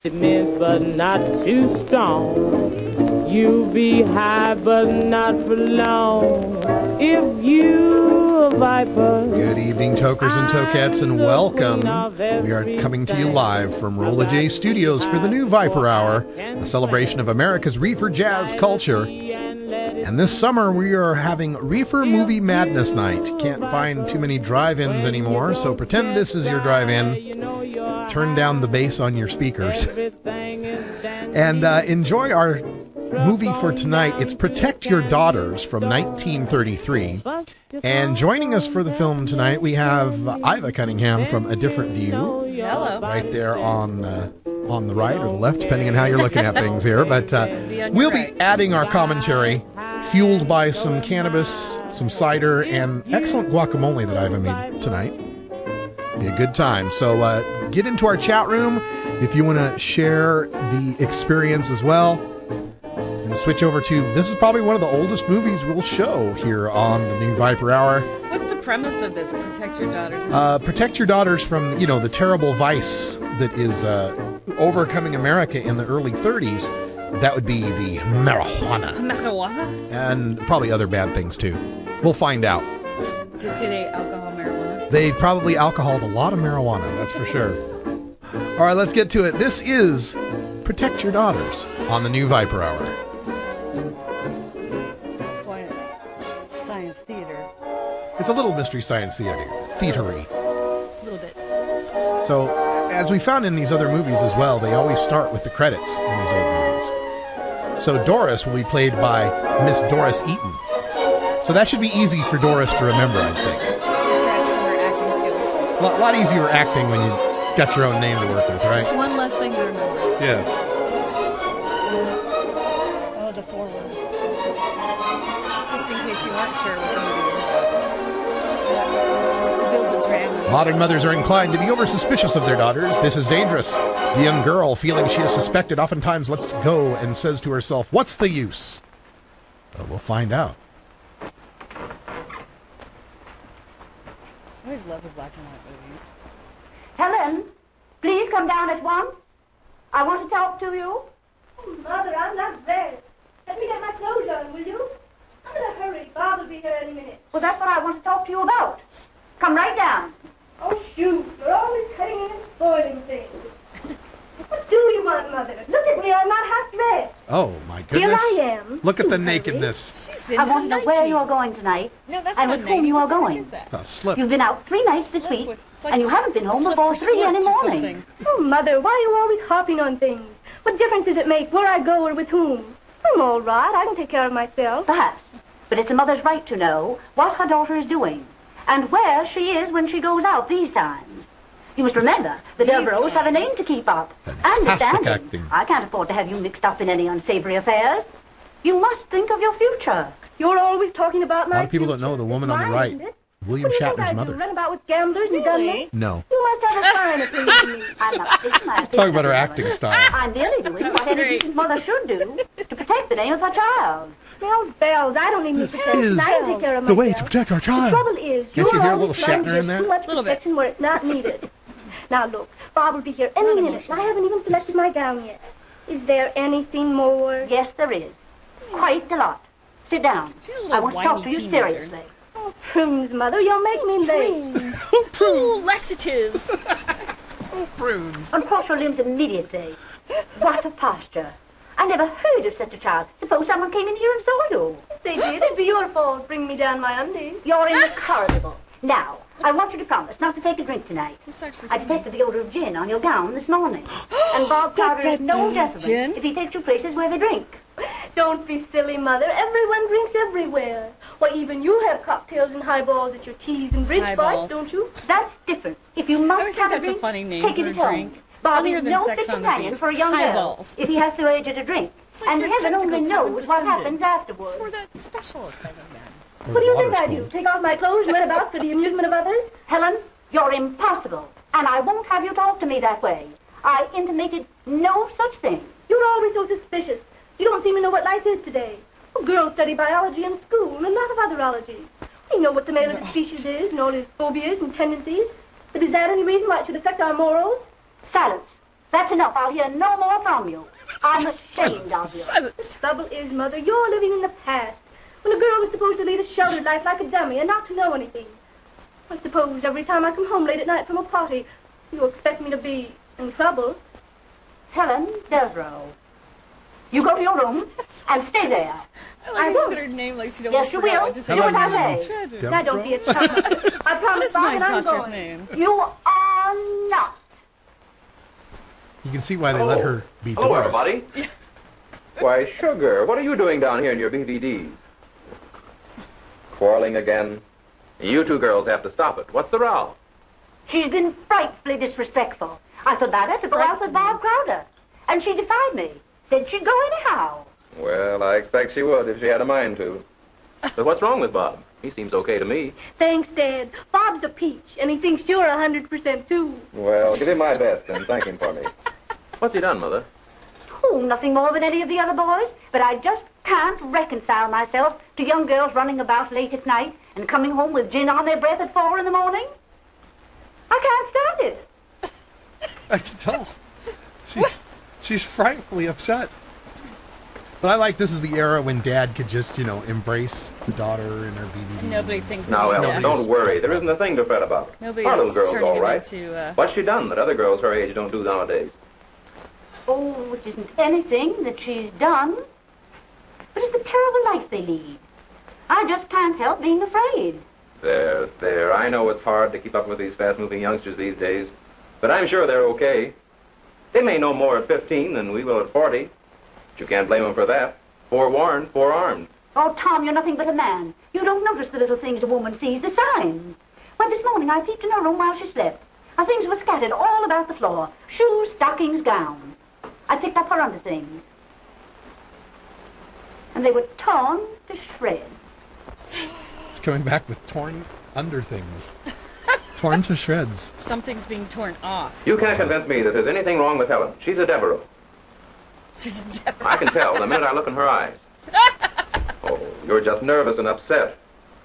But not too strong. You be high, but not for long. If you a viper. Good evening, tokers and tokettes, and welcome. We are coming to you live from Rolla J Studios for the new Viper Hour, a celebration of America's reefer jazz culture. And this summer we are having Reefer Movie Madness Night. Can't find too many drive-ins anymore, so pretend this is your drive-in. Turn down the bass on your speakers. And enjoy our movie for tonight. It's Protect Your Daughters from 1933. And joining us for the film tonight, we have Iva Cunningham from A Different View. Hello. Right there on the right or the left, depending on how you're looking at things here. But we'll be adding our commentary, fueled by some cannabis, some cider, and excellent guacamole that Iva made tonight. Be a good time. So get into our chat room if you want to share the experience as well. I'm going to switch over to, this is probably one of the oldest movies we'll show here on the new Viper Hour. What's the premise of this? Protect your daughters? Protect your daughters from, the terrible vice that is overcoming America in the early 30s. That would be the marijuana. Marijuana? And probably other bad things, too. We'll find out. Did they alcohol marijuana? They probably alcoholed a lot of marijuana, that's for sure. All right, let's get to it. This is Protect Your Daughters on the new Viper Hour. It's a quiet science theater. It's a little mystery science theatery. A little bit. So, as we found in these other movies as well, they always start with the credits in these old movies. So Doris will be played by Miss Doris Eaton. So that should be easy for Doris to remember, I think. Scratch from her acting skills. A lot easier acting when you got your own name to work with, right? Just one less thing to remember. Yes. Oh, the foreword. Just in case you weren't sure what the movie was about. It's to build the drama. Modern mothers are inclined to be over-suspicious of their daughters. This is dangerous. The young girl, feeling she is suspected, oftentimes lets go and says to herself, "What's the use?" Well, we'll find out. I always love the black and white movies. Helen, please come down at once. I want to talk to you. Oh, Mother, I'm not dressed. Let me get my clothes on, will you? I'm in a hurry. Bob will be here any minute. Well, that's what I want to talk to you about. Come right down. Oh, shoot. You're always cutting in and spoiling things. What do you want, Mother? Look at me. I'm not half dressed. Oh, my goodness. Here I am. Look at the nakedness. She's in I want to know where 19. you are going tonight. No, that's and not with whom you are naked. What going. is that? A slip. You've been out 3 nights this Slip week, with- it's like and you haven't been home slip before for 3 any sports or morning. something. Oh, Mother, why are you always hopping on things? What difference does it make where I go or with whom? I'm all right. I can take care of myself. Perhaps. But it's a mother's right to know what her daughter is doing and where she is when she goes out these times. You must remember, the These Devereaux have a name times. to keep up. And a Fantastic standing. acting. I can't afford to have you mixed up in any unsavory affairs. You must think of your future. You're always talking about A my lot of people don't future. know the woman on the Mine, right, isn't it? William What do you think Shatner's I do, mother. run about with gamblers and Really? gunmen? No. You must have a fine opinion of me. I'm not taking my Talk about her acting style. I'm merely doing what any great. decent mother should do to protect the name of her child. Well, bells, I don't need any protection. is I can take care of The way myself. to protect our The child. trouble is, Can't you you're hear a always little trying Shatner to in give there? too much Little bit. protection where it's not needed. Now look, Bob will be here any Not minute. emotional. I haven't even selected my gown yet. Is there anything more? Yes, there is. Quite a lot. Sit down. She's a little I want to talk to whiny you teenager. seriously. Oh, prunes, Mother, you'll make me late. Ooh, laxatives. Oh, prunes. Uncross your limbs immediately. What a posture. I never heard of such a child. Suppose someone came in here and saw you. They did. It'd be your fault. Bring me down my undies. You're incorrigible. Now, I want you to promise not to take a drink tonight. It's actually I detected the odor of gin on your gown this morning. And Bob Carter is no gentleman Gin? if he takes you places where they drink. Don't be silly, Mother. Everyone drinks everywhere. Why, even you have cocktails and highballs at your teas and bridge Highballs. fights, don't you? That's different. If you I must always have think that's a drink, funny name take for it a at home. drink. Bob Funnier is than no sex fit on the companion beach. for a young girl Highballs. if he has to urge her to drink. like And their heaven only testicles knows haven't what descended. happens afterwards. It's for that special kind of man. What do you think I do? Take off my clothes and run about for the amusement of others? Helen, you're impossible. And I won't have you talk to me that way. I intimated no such thing. You're always so suspicious. You don't seem to know what life is today. Well, girls study biology in school and a lot of otherology. We know what the male of the species is and all his phobias and tendencies. But is that any reason why it should affect our morals? Silence. That's enough. I'll hear no more from you. I'm ashamed of you. The trouble is, Mother, you're living in the past, when a girl was supposed to lead a sheltered life like a dummy and not to know anything. I suppose every time I come home late at night from a party, you expect me to be in trouble. Helen Devereaux. You go to your room and stay there. I like her said her name like she'd almost Yes, you forgot will. what to say. Do what I say. Now don't be a child. I promise, What Bob, is my that I'm daughter's going. name? You are not. You can see why they let her be Hello, Doris. everybody. Why, Sugar, what are you doing down here in your BVDs? Quarreling again? You two girls have to stop it. What's the row? She's been frightfully disrespectful. I forbade her to go out with Bob Crowder, and she defied me. Said she'd go anyhow. Well, I expect she would if she had a mind to. But what's wrong with Bob? He seems okay to me. Thanks, Dad. Bob's a peach, and he thinks you're 100% too. Well, give him my best and thank him for me. What's he done, Mother? Oh, nothing more than any of the other boys, but I just can't reconcile myself to young girls running about late at night and coming home with gin on their breath at 4 in the morning. I can't stand it. I can tell. She's frightfully upset. But I like this is the era when Dad could just, embrace the daughter in her BBD. Nobody thinks Now, of Ellen, that. don't worry. There isn't a thing to fret about. Nobody's Our little girl's turning all him right. into, What's she done that other girls her age don't do nowadays? Oh, it isn't anything that she's done, but it's the terrible life they lead. I just can't help being afraid. There. I know it's hard to keep up with these fast-moving youngsters these days, but I'm sure they're okay. They may know more at 15 than we will at 40. But you can't blame them for that. Forewarned, forearmed. Oh, Tom, you're nothing but a man. You don't notice the little things a woman sees, the signs. Why, this morning I peeped in her room while she slept. Her things were scattered all about the floor. Shoes, stockings, gowns. I picked up her underthings. And they were torn to shreds. It's coming back with torn underthings. Torn to shreds. Something's being torn off. You can't convince me that there's anything wrong with Helen. She's a Devereaux. She's a devil. I can tell the minute I look in her eyes. Oh, you're just nervous and upset.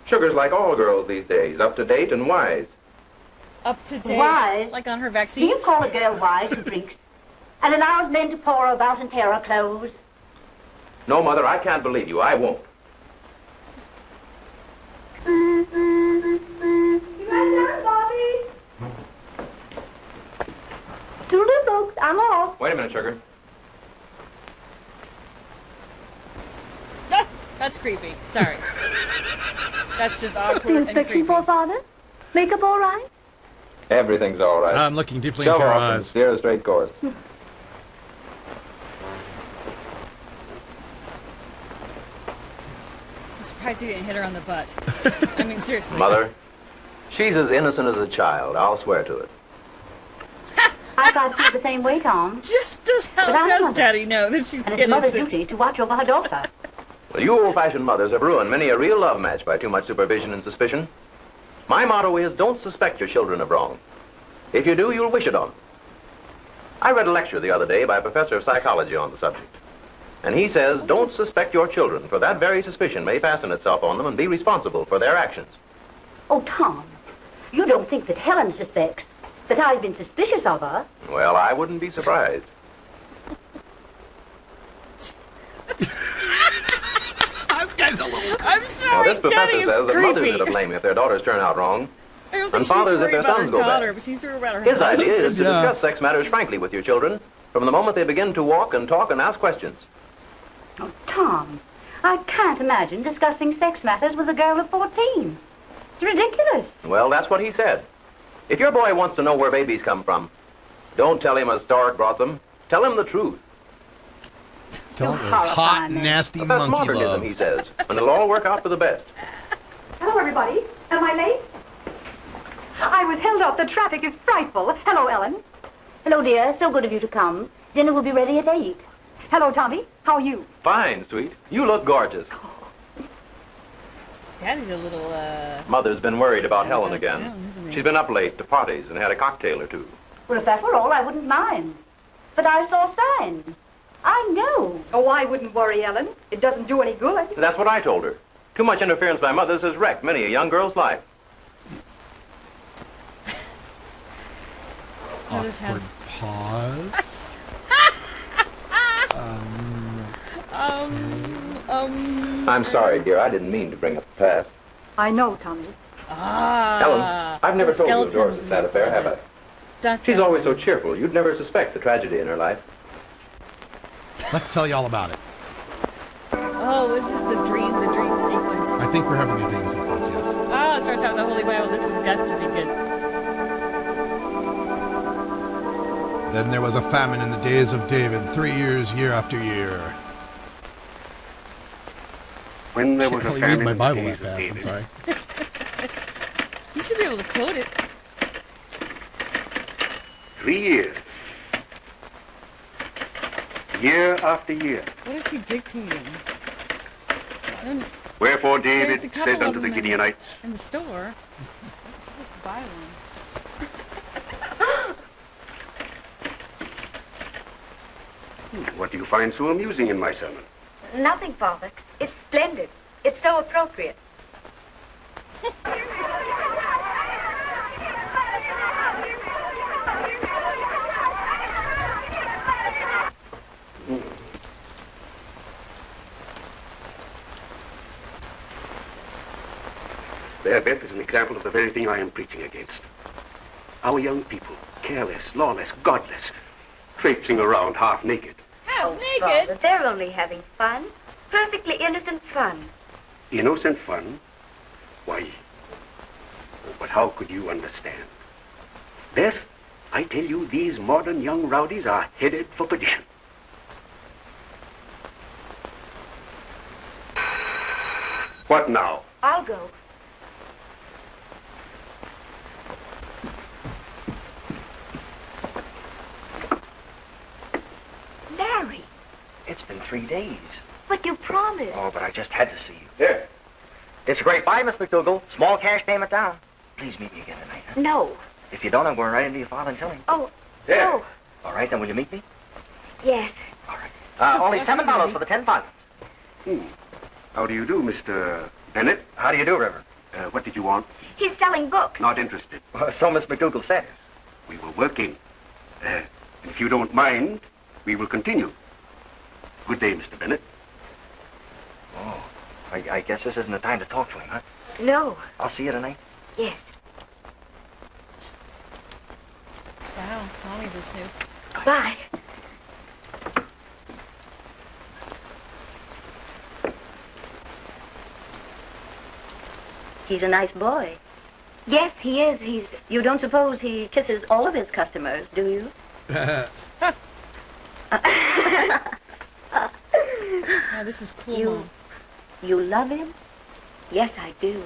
Sugar's like all girls these days, up to date and wise. Up to date. Wise? Like on her Do vaccines. you call a girl wise who drinks and allows men to pour her about and tear her clothes? No, Mother, I can't believe you. I won't. Bobby. Toodle, folks. I'm off. Wait a minute, Sugar. Ah, that's creepy. Sorry. That's just What's the awkward and inspection creepy. for, Father? Makeup all right? Everything's all right. I'm looking deeply Shove into her off and eyes. steer a straight course. I'm surprised he didn't hit her on the butt. I mean, seriously. Mother, she's as innocent as a child. I'll swear to it. I thought she was the same way, Tom. Just how But I'm does mother. Daddy know that she's And it's mother's innocent? duty to watch over her daughter. Well, you old-fashioned mothers have ruined many a real love match by too much supervision and suspicion. My motto is, don't suspect your children of wrong. If you do, you'll wish it on them. I read a lecture the other day by a professor of psychology on the subject. And he says, don't suspect your children, for that very suspicion may fasten itself on them and be responsible for their actions. Oh, Tom, you don't think that Helen suspects that I've been suspicious of her? Well, I wouldn't be surprised. This guy's a little... I'm Now, sorry, this professor Daddy says is that mothers creepy. are to blame if their daughters turn out wrong. I don't and think she's fathers if worried their about her sons go bad. daughter, but she's worried about her His husband. idea is to Yeah. discuss sex matters frankly with your children from the moment they begin to walk and talk and ask questions. Oh, Tom, I can't imagine discussing sex matters with a girl of 14. It's ridiculous. Well, that's what he said. If your boy wants to know where babies come from, don't tell him a stork brought them. Tell him the truth. Tell him it You're was hot, horrifying me. nasty But that's monkey modernism, love. he says, and it'll all work out for the best. Hello, everybody. Am I late? I was held up. The traffic is frightful. Hello, Ellen. Hello, dear. So good of you to come. Dinner will be ready at 8. Hello, Tommy. How are you? Fine, sweet. You look gorgeous. Daddy's a little, Mother's been worried about Helen about again. town, isn't he? She's been up late to parties and had a cocktail or two. Well, if that were all, I wouldn't mind. But I saw signs. I know. Oh, I wouldn't worry, Ellen. It doesn't do any good. That's what I told her. Too much interference by mothers has wrecked many a young girl's life. That is how- Awkward pause. I'm sorry, dear. I didn't mean to bring up the past. I know, Tommy. Helen, I've never told you of Doris' sad affair, have I? Dun, She's dun, always so dun. cheerful. You'd never suspect the tragedy in her life. Let's tell you all about it. Oh, is this the dream sequence? I think we're having a dream sequence, yes. Oh, it starts out with the Holy Bible. This has got to be good. Then there was a famine in the days of David, 3 years, year after year. When there was Can't a really read famine my in the Bible days that of fast, I'm David, sorry. You should be able to quote it. 3 years. Year after year. What is she dictating? And Wherefore there's David a couple said of unto the them Gideonites, in the store. She just buy one. what do you find so amusing in my sermon? Nothing, Father. It's splendid. It's so appropriate. There, Beth, is an example of the very thing I am preaching against. Our young people, careless, lawless, godless, traipsing around half naked. Half Father, they're only having fun. Perfectly innocent fun. Innocent fun? Why? But how could you understand? Beth, I tell you, these modern young rowdies are headed for perdition. What now? I'll go. Larry, It's been 3 days. but you promised. Oh, but I just had to see you. Here. It's a great buy, Miss McDougal. Small cash payment down. Please meet me again tonight, huh? No. If you don't, I'm going right into your father and tell him. Oh, There. no. All right, then will you meet me? Yes. All right. Only That's $7 easy. for the 10 pounds. How do you do, Mr. Bennett? How do you do, Reverend? What did you want? He's selling books. Not interested. So Miss McDougal says. We were working. If you don't mind, we will continue. Good day, Mr. Bennett. Oh, I guess this isn't the time to talk to him, huh? No. I'll see you tonight. Yes. Wow, Mommy's a snoop. Bye. He's a nice boy. Yes, he is. You don't suppose he kisses all of his customers, do you? Wow, this is cool, You- Mom. You love him? Yes, I do.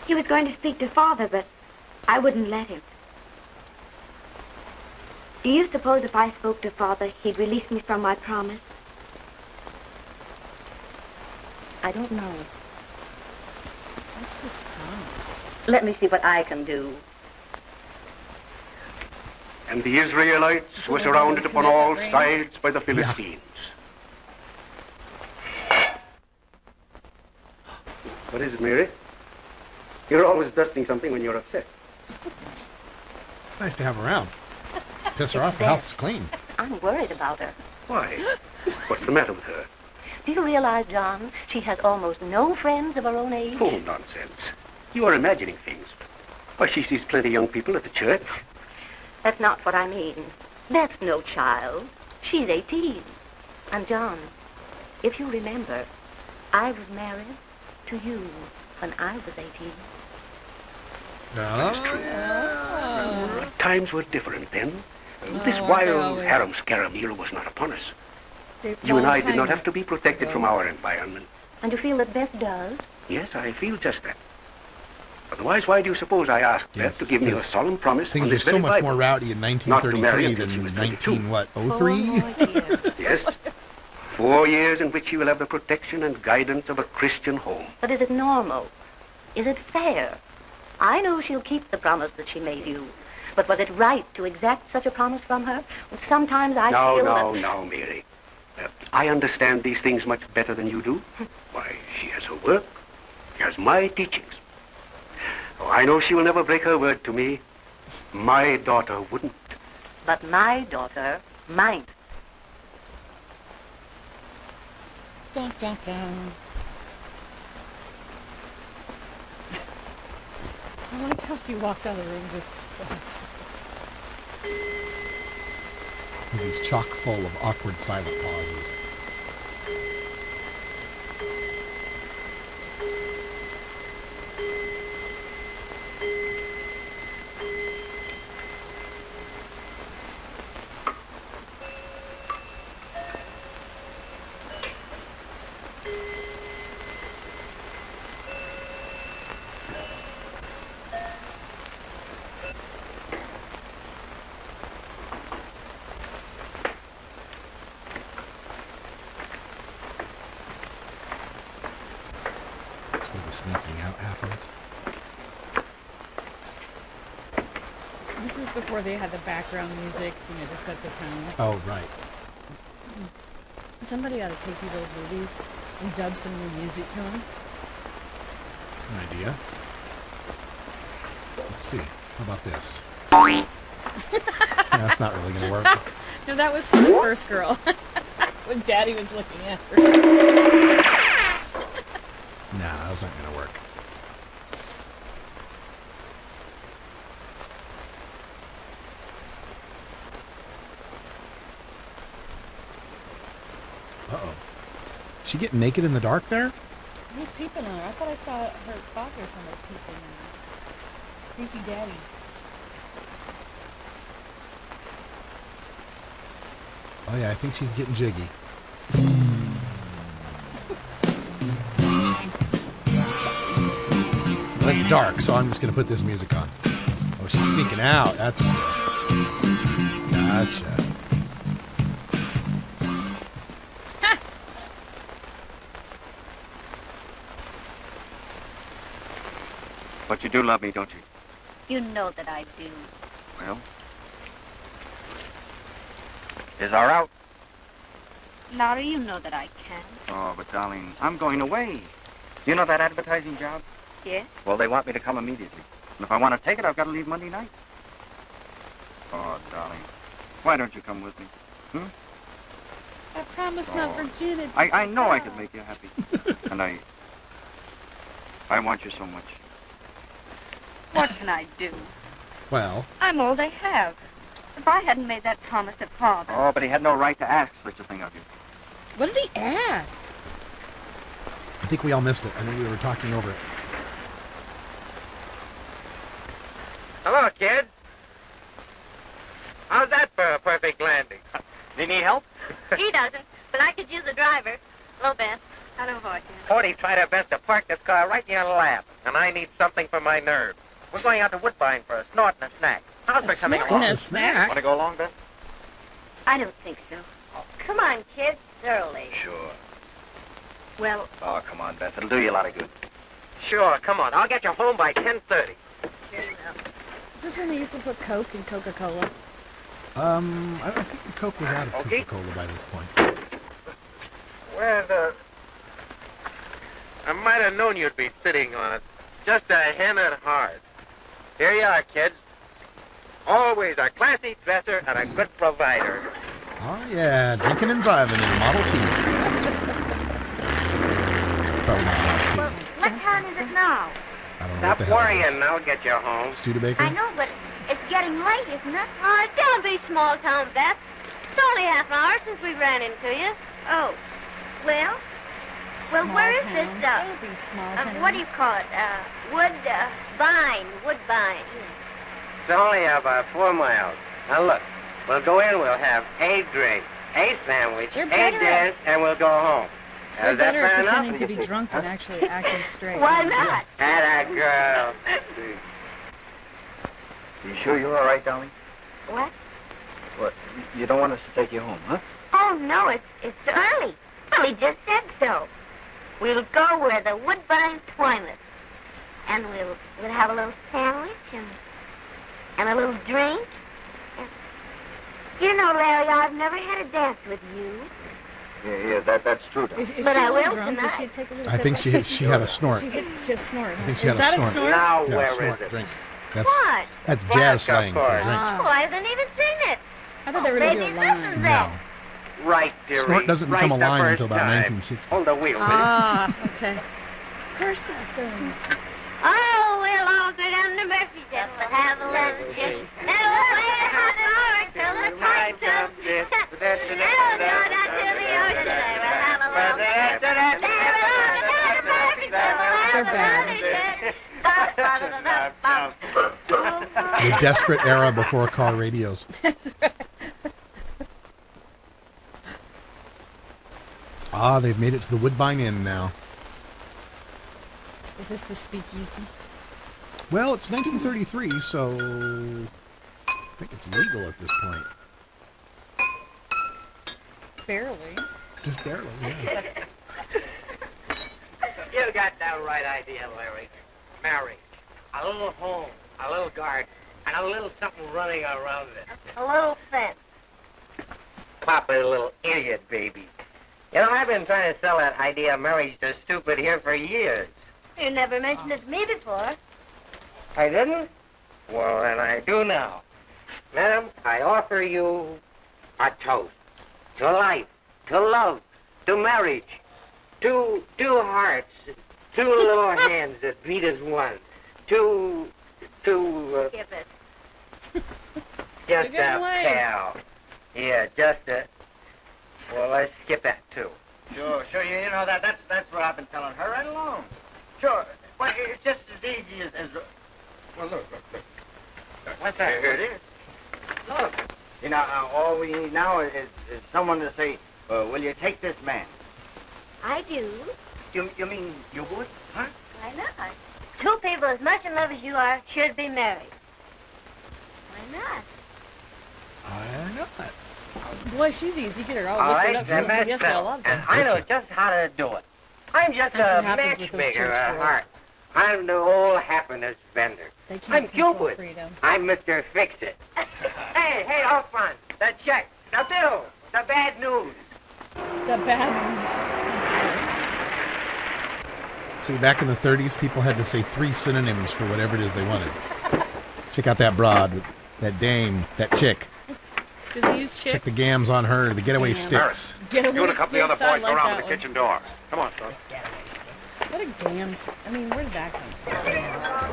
He was going to speak to Father, but I wouldn't let him. Do you suppose if I spoke to Father, he'd release me from my promise? I don't know. What's this promise? Let me see what I can do. And the Israelites Is were it surrounded those upon all commitment rings? sides by the Philistines. What is it, Mary? You're always dusting something when you're upset. It's nice to have her around. Piss her off, the house is clean. I'm worried about her. Why? What's the matter with her? Do you realize, John, she has almost no friends of her own age? Oh, nonsense. You are imagining things. Why, she sees plenty of young people at the church. That's not what I mean. That's no child. She's 18. And, John, if you remember, I was married to you when I was 18. Times were different then. This I wild always- harum-scarum was not upon us. They- You and long I did not time have to be protected from our environment. And you feel that Beth does? Yes, I feel just that. Otherwise, why do you suppose I asked Yes, Beth to give me a because solemn promise Things on were this so very much Bible? more rowdy in Not to marry 1933 until she than was 22. 1903? Oh, dear. Yes. 4 years in which you will have the protection and guidance of a Christian home. But is it normal? Is it fair? I know she'll keep the promise that she made you. But was it right to exact such a promise from her? Sometimes I feel that... Now, Mary. I understand these things much better than you do. Why, she has her work. She has my teachings. Oh, I know she will never break her word to me. My daughter wouldn't. But my daughter might. Dun, dun, dun. I like how she walks out of the room just sucks. He's chock full of awkward silent pauses. The sneaking out happens. This is before they had the background music, to set the tone. Oh, right. Somebody ought to take these old movies and dub some new music to them. An idea. Let's see. How about this? That's not really going to work. No, that was for the first girl. When Daddy was looking at her. Nah, those aren't going to work. Uh-oh. She getting naked in the dark there? Who's peeping on her? I thought I saw her father or somebody peeping on her. Creepy Daddy. Oh yeah, I think she's getting jiggy. Well, it's dark, so I'm just going to put this music on. Oh, she's sneaking out. That's good. Gotcha. But you do love me, don't you? You know that I do. Well, is our out? Laura, you know that I can. Oh, but darling, I'm going away. You know that advertising job? Yes? Well, they want me to come immediately. And if I want to take it, I've got to leave Monday night. Oh, darling, why don't you come with me? I promised my virginity. I know I could make you happy. And I want you so much. What can I do? Well, I'm all they have. If I hadn't made that promise to Father... Oh, but he had no right to ask such a thing of you. What did he ask? I think we all missed it. I think we were talking over it. Hello, kids. How's that for a perfect landing? Do you need help? He doesn't, but I could use a driver. Hello, Beth. Hello, Horton. Horty tried her best to park this car right in your lap, and I need something for my nerves. We're going out to Woodbine for a snort and a snack. How's for coming along? A snack? Want to go along, Beth? I don't think so. Come on, kids. It's early. Sure. Well... Oh, come on, Beth. It'll do you a lot of good. Sure, come on. I'll get you home by 10:30. Is this when they used to put Coke in Coca-Cola? I think the Coke was out of Okay. Coca-Cola by this point. Well, I might have known you'd be sitting on it. Just a hen at heart. Here you are, kids. Always a classy dresser and a good provider. Oh, yeah, drinking and driving in a Model T. Probably not Model T. Well, what time is it now? I don't know what Stop the hell it worrying, is. I'll get you home. Studebaker? I know, but it's getting late, isn't it? Oh, don't be small town, Beth. It's only half an hour since we ran into you. Oh, well, Small where is town. this, Don't be small town. what do you call it? Woodbine. It's only about 4 miles. Now look, we'll go in, we'll have a drink, a sandwich, You're a better dance, and we'll go home. They're Is that better at fair pretending enough? to be drunk than actually acting straight. Why not? Atta girl. You sure you're all right, darling? What? What? You don't want us to take you home, huh? Oh, no, it's early. Well, he just said so. We'll go where the Woodbine toilet. And we'll have a little sandwich and a little drink. And, you know, Larry, I've never had a dance with you. Yeah, that's true, darling. Is But she I a little will drunk? tonight. Does she take a little I think she had a snort. She had a snort. I think Is she had that a snort. a snort? Now, Yeah, where snort, is it? drink. That's What? jazz slang for course. drink. Oh, I haven't even seen it. I thought they were going to Maybe do a this line. is No. it. Right, dearie. Snort doesn't right become a the line first until about time. 1960. Hold the wheel, will you? Ah, okay. Curse that thing. Oh, we'll all go down to Murphy's just to have a little chit. And we'll lay on the board till the time comes. We'll go down to the ocean and we'll have a little chit. Then we'll all go down to Murphy's and we'll have a little chit. The desperate era before car radios. Ah, they've made it to the Woodbine Inn now. Is this the speakeasy? Well, it's 1933, so I think it's legal at this point. Barely. Just barely, yeah. You got that right idea, Larry. Marriage. A little home, a little garden, and a little something running around it. A little fence. Papa's a little idiot, baby. You know, I've been trying to sell that idea of marriage to stupid here for years. You never mentioned it to me before. I didn't? Well, then I do now. Madam, I offer you a toast. To life, to love, to marriage. Two hearts, two little hands that beat as one. Skip it. Just a You're getting lame. pal. Yeah, just a... Well, let's skip that, too. Sure, you know, that's what I've been telling her right along. Sure. Well, it's just as easy as well, look. What's that? Here it is. Look. You know, all we need now is someone to say, will you take this man? I do. You mean you would? Huh? Why not? Two people as much in love as you are should be married. Why not? Why not? Boy, she's easy. Get her all All lifted right, up. She then wants to that's yes to a lot of and things. I know just how to do it. I'm just That's a what happens with those matchmaker church at girls. heart. I'm the old happiness vendor. They can't I'm control Cupid. freedom. I'm Mr. Fix-It. Hey, up front. The check, the bill, the bad news. The bad. See, back in the 30s, people had to say 3 synonyms for whatever it is they wanted. Check out that broad, that dame, that chick. Do they use chick? Check the gams on her, the getaway sticks. Getaway You and a couple of the other sticks, I boys go like around that to the one. kitchen door. Come on, son. Getaway sticks. What a gams. I mean, where did that come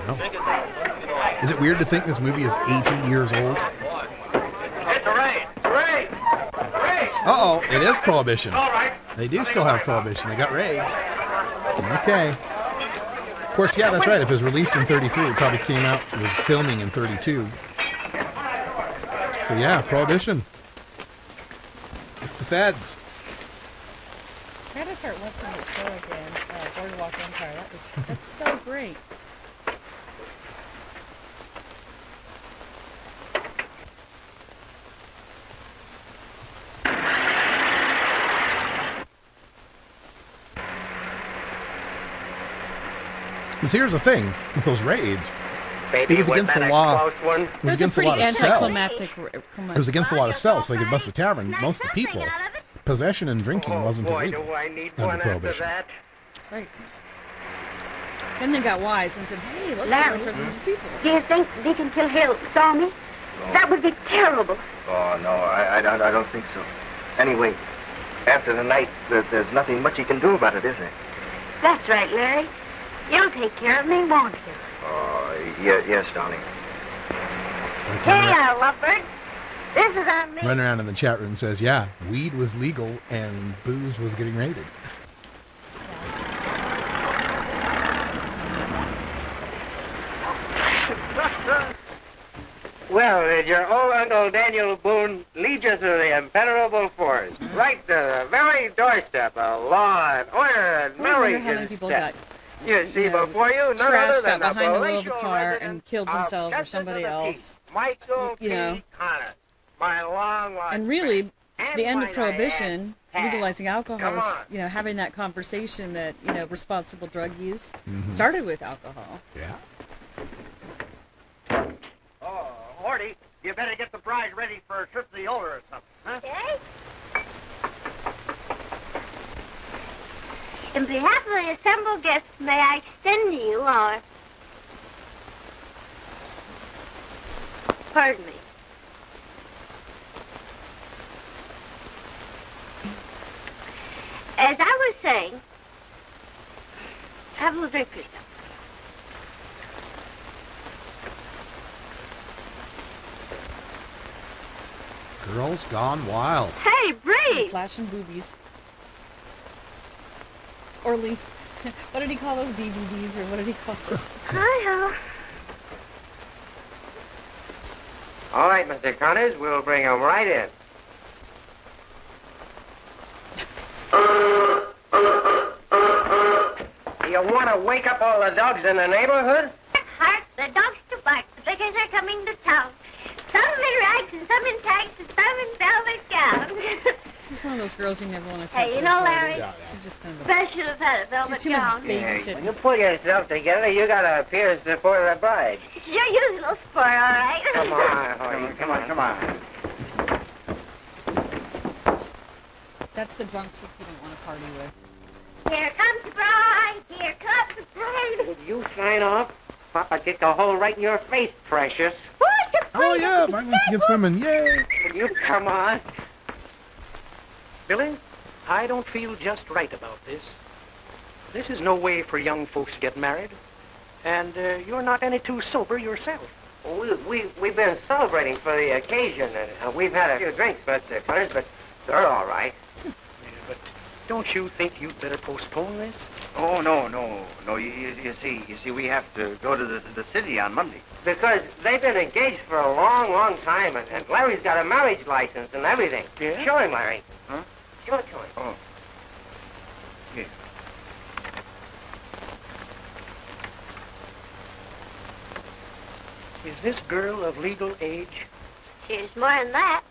from? Is it weird to think this movie is 80 years old? It's a raid. Raid. Raid. Uh-oh, it is Prohibition. All right. They do still have Prohibition. They got raids. Okay. Of course, yeah, that's right. If it was released in 33, it probably came out, it was filming in 32. So yeah, Prohibition. It's the feds. I gotta start watching that show again. Boardwalk Empire. That's so great. Because here's the thing with those raids. Baby, It was against the law. Close one? It was That's against a a pretty lot of sell. anticlimactic. It was against a lot of sell, so they could bust the tavern. Most of the people. Possession and drinking wasn't boy, illegal do I need under one after Prohibition. that. Right. Then they got wise and said, "Hey, let's Larry, go presence of people." Do you think Deacon Kilhill saw me? That would be terrible. Oh, no, I don't think so. Anyway, after the night, there's nothing much you can do about it, is there? That's right, Larry. You'll take care of me, won't you? Oh, yes, darling. Hey, lovebird. This is on me. Run around in the chat room says, yeah, weed was legal and booze was getting raided. Well, did your old Uncle Daniel Boone lead you through the impenetrable forest, right to the very doorstep of law and order and I wonder marriage how many and people stuff. got You see before you none trashed other out than the behind the wheel of a palatial car resident and killed of themselves or Justice somebody of the else. Peace, Michael You know. P. Connor, my long lost And really, friend. the end And of when I Prohibition, had- legalizing alcohol, Come was, on. having that conversation that, responsible drug use Mhm. started with alcohol. Yeah. Oh, Horty, you better get the bride ready for a trip to the Oler or something, huh? Okay. In behalf of the assembled guests, may I extend to you our... Pardon me. As I was saying, have a little drink for yourself. Girls Gone Wild. Hey, Bree! Flashing boobies. Or at least, what did he call those DVDs, or what did he call those? Hi-ho. All right, Mr. Connors, we'll bring him right in. You want to wake up all the dogs in the neighborhood? Hark, the dogs to bark. The biggers are coming to town. Some in rags and some in tags and some in velvet gowns. She's one of those girls you never want to take. Hey, you know, Larry, she's just kind of Beth should have had a velvet too much gown. babysitting. When you pull yourself together, you got to appear before the bride. You're using a little sport, all right? Come on, Hoyt. Come on. That's the drunk chick you don't want to party with. Here comes the bride. Here comes the bride. Would you sign off? Papa kicked a hole right in your face, precious. Oh, yeah, violence against women. Yay! Will you come on? Billy, I don't feel just right about this. This is no way for young folks to get married. And you're not any too sober yourself. We've been celebrating for the occasion, and we've had a few drinks, but they're all right. But don't you think you'd better postpone this? Oh, no. You see, we have to go to the city on Monday. Because they've been engaged for a long, long time, and Larry's got a marriage license and everything. Yeah? Show him, Larry. Huh? Show it to him. Oh. Yeah. Is this girl of legal age? She's more than that.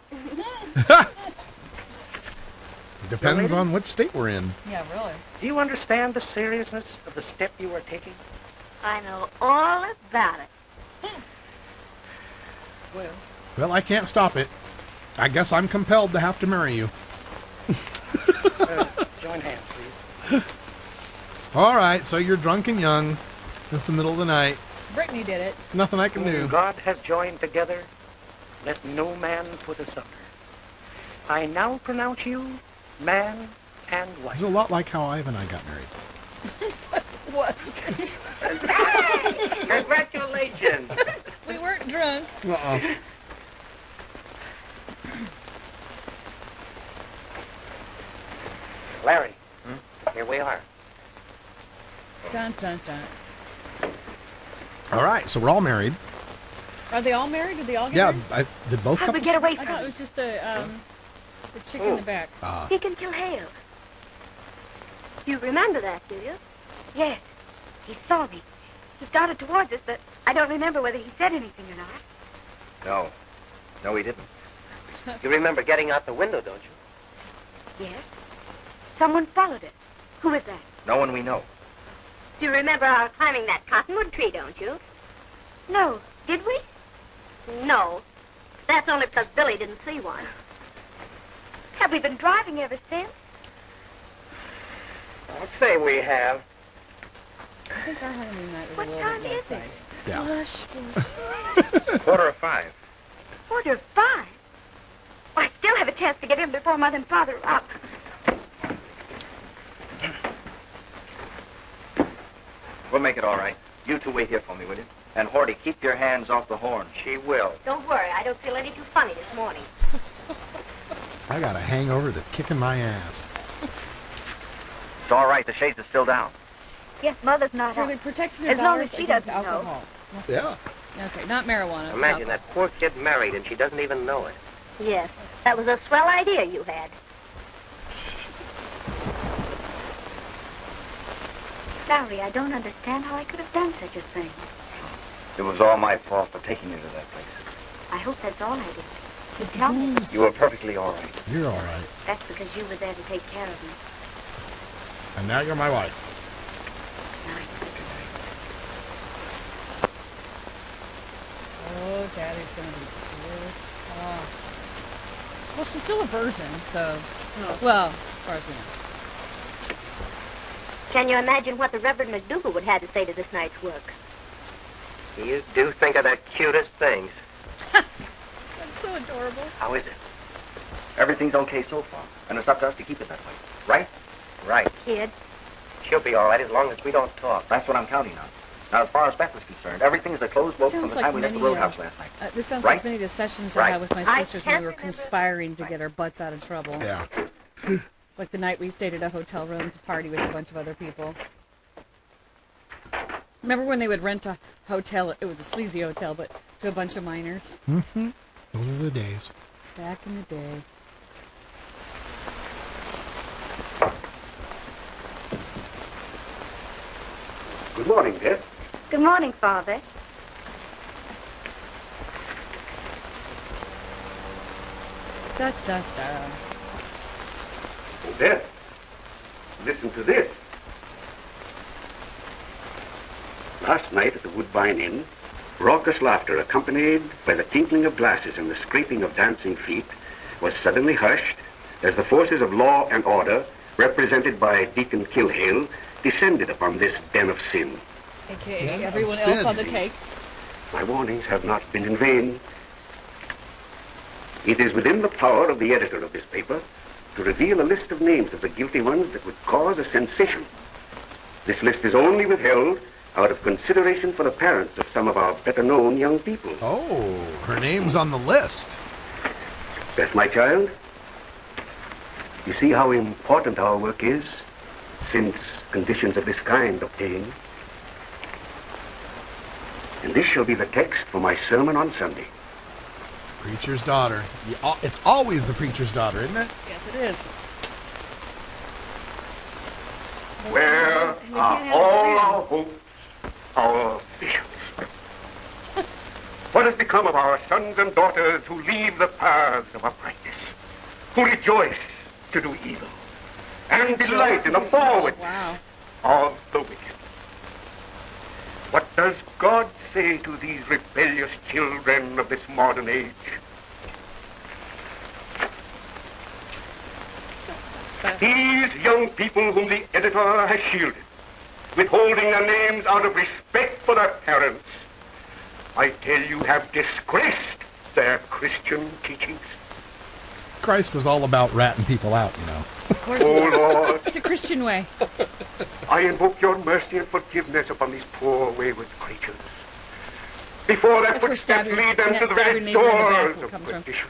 Depends on which state we're in. Yeah, really. Do you understand the seriousness of the step you are taking? I know all about it. Well, I can't stop it. I guess I'm compelled to have to marry you. Join hands, please. All right, so you're drunk and young. It's the middle of the night. Brittany did it. Nothing I can do. Whom God has joined together, let no man put asunder. I now pronounce you man and wife. It's a lot like how Ivan and I got married. Was. Congratulations. We weren't drunk. Uh-oh. Larry, here we are. Dun, dun, dun. All right, so we're all married. Are they all married? Did they all get Yeah, married? did both How'd we couples? get away I from thought it him? was just the chick in the back. He can kill Hale. You remember that, do you? Yes. He saw me. He started towards us, but I don't remember whether he said anything or not. No, he didn't. You remember getting out the window, don't you? Yes. Someone followed us. Who was that? No one we know. Do you remember our climbing that cottonwood tree, don't you? No. Did we? No. That's only because Billy didn't see one. Have we been driving ever since? I'd say we have. I think our honeymoon night was What a little time bit is it? lopsided. Yeah. Hush. 5:45. 4:45? I still have a chance to get in before Mother and Father are up. We'll make it all right. You two wait here for me, will you? And Horty, keep your hands off the horn. She will. Don't worry, I don't feel any too funny this morning. I got a hangover that's kicking my ass. It's all right. The shades are still down. Yes, Mother's not So up. they protect your As long daughters as she against doesn't know. alcohol. Yeah. Okay, not marijuana. it's Imagine alcohol. that poor kid married and she doesn't even know it. Yes, that was a swell idea you had. Larry, I don't understand how I could have done such a thing. It was all my fault for taking you to that place. I hope that's all I did. Just tell me. You were perfectly all right. You're all right. That's because you were there to take care of me. And now you're my wife. Oh, Daddy's gonna be pissed off. Well, she's still a virgin, so... Well, as far as we know. Can you imagine what the Reverend McDougal would have to say to this night's work? You do think of the cutest things. That's so adorable. How is it? Everything's okay so far, and it's up to us to keep it that way. Right? kid. She'll be all right as long as we don't talk. That's what I'm counting on. Now, as far as Beth is concerned, everything's a closed book from the time we left the roadhouse last night. This sounds Right? like many of the sessions Right. I had with my sisters when we were conspiring to get our butts out of trouble. Yeah. Like the night we stayed at a hotel room to party with a bunch of other people. Remember when they would rent a hotel? It was a sleazy hotel, but to a bunch of minors. Mm-hmm. Those are the days. Back in the day. Good morning, Beth. Good morning, Father. Da da da. Oh, Beth, listen to this. Last night at the Woodbine Inn, raucous laughter accompanied by the tinkling of glasses and the scraping of dancing feet was suddenly hushed as the forces of law and order, represented by Deacon Kilhale, descended upon this den of sin. A.K.A. everyone else on the take. My warnings have not been in vain. It is within the power of the editor of this paper to reveal a list of names of the guilty ones that would cause a sensation. This list is only withheld out of consideration for the parents of some of our better-known young people. Oh, her name's on the list. Beth, my child, you see how important our work is, since conditions of this kind obtain. And this shall be the text for my sermon on Sunday. Preacher's daughter. It's always the preacher's daughter, isn't it? Yes, it is. Where are all our hopes, our visions? What has become of our sons and daughters who leave the paths of uprightness, who rejoice to do evil, and delight in the forward of the wicked? What does God say to these rebellious children of this modern age? These young people whom the editor has shielded, withholding their names out of respect for their parents, I tell you, have disgraced their Christian teachings. Christ was all about ratting people out, you know. Of course Oh, it was. Lord. It's a Christian way. I invoke your mercy and forgiveness upon these poor wayward creatures. Before their That's where footsteps stabbing- lead them that to the stabbing very maybe in the back doors will of come from. perdition.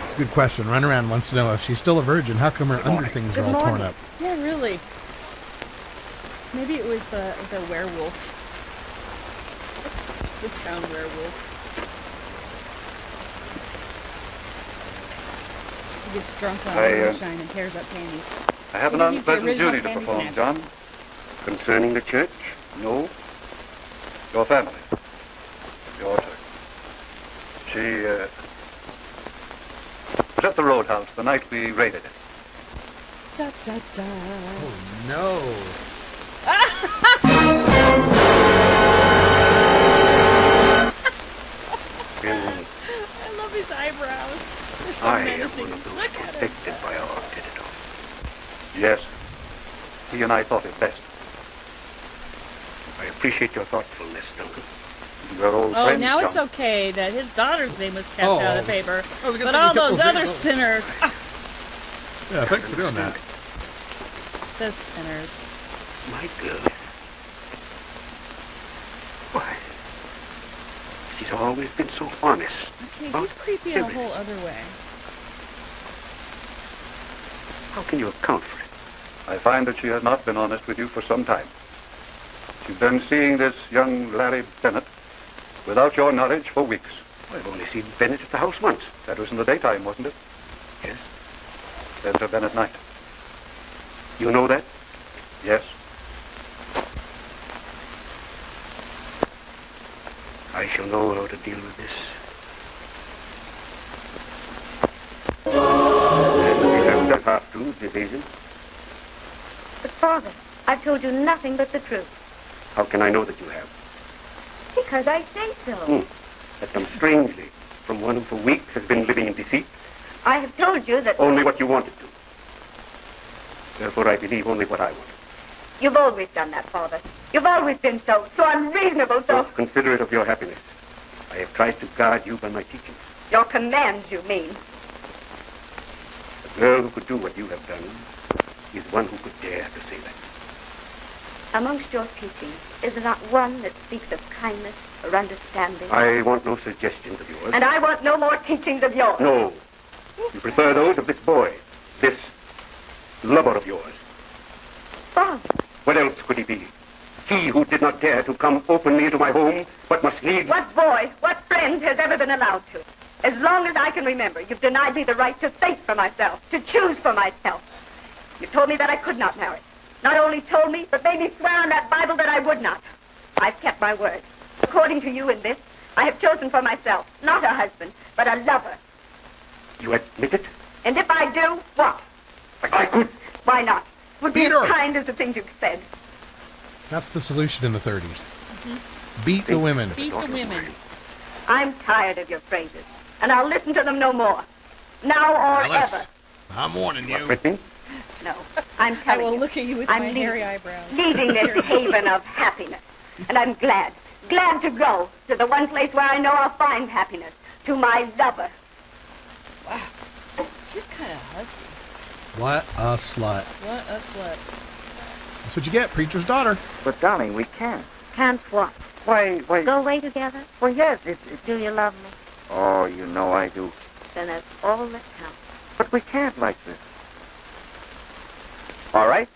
It's a good question. Run Around wants to know if she's still a virgin. How come her underthings are all torn up? Yeah, really. Maybe it was the werewolf. The town werewolf. He gets drunk on moonshine and tears up panties. I have an Maybe he's the unpleasant original duty to panty perform, snatcher. John. Concerning the church? No. Your family. Your church. She was at the roadhouse the night we raided it. Da, da, da. Oh, no. I love his eyebrows. They're so I am menacing. one of those Look at him. protected by our editor. Yes. He and I thought it best. I appreciate your thoughtfulness, Duncan. We're old Oh, friends, now it's John. okay that his daughter's name was kept Oh. out of the paper. Oh, the good But thing all you kept those those other names. sinners. Yeah, thanks for doing that. The sinners. My girl. Why? She's always been so honest. Okay, he's creepy in a whole other way. How can you account for it? I find that she has not been honest with you for some time. She's been seeing this young Larry Bennett without your knowledge for weeks. I've only seen Bennett at the house once. That was in the daytime, wasn't it? Yes. Then to Bennett night. You know that? Yes. I shall know how to deal with this. And the half-truths, evasion. But, Father, I've told you nothing but the truth. How can I know that you have? Because I say so. That comes strangely from one who for weeks has been living in deceit. I have told you that... Only what you wanted to. Therefore, I believe only what I want. You've always done that, Father. You've always been so unreasonable, so... Considerate of your happiness. I have tried to guard you by my teachings. Your commands, you mean. A girl who could do what you have done is one who could dare to say that. Amongst your teachings, is there not one that speaks of kindness or understanding? I want no suggestions of yours. And I want no more teachings of yours. No. You prefer those of this boy, this lover of yours. Father. What else could he be? He who did not dare to come openly into my home, but must leave... What boy, what friend has ever been allowed to? As long as I can remember, you've denied me the right to think for myself, to choose for myself. You told me that I could not marry. Not only told me, but made me swear on that Bible that I would not. I've kept my word. According to you in this, I have chosen for myself, not a husband, but a lover. You admit it? And if I do, what? I could. Why not? Would be Peter. as kind as the things you've said. That's the solution in the 30s. Mm-hmm. Beat the women. Beat the women. I'm tired of your phrases, and I'll listen to them no more. Now or Alice, ever. I'm warning you. No, I'm I telling will you. look at you with I'm my leaving, hairy eyebrows. leaving this haven of happiness. And I'm glad to go to the one place where I know I'll find happiness, to my lover. Wow. She's kind of hussy. What a slut. What a slut. That's what you get, preacher's daughter. But, darling, we can't. Can't what? Why... Go away together? Well, yes, Do you love me? Oh, you know I do. Then that's all that counts. But we can't like this. All right?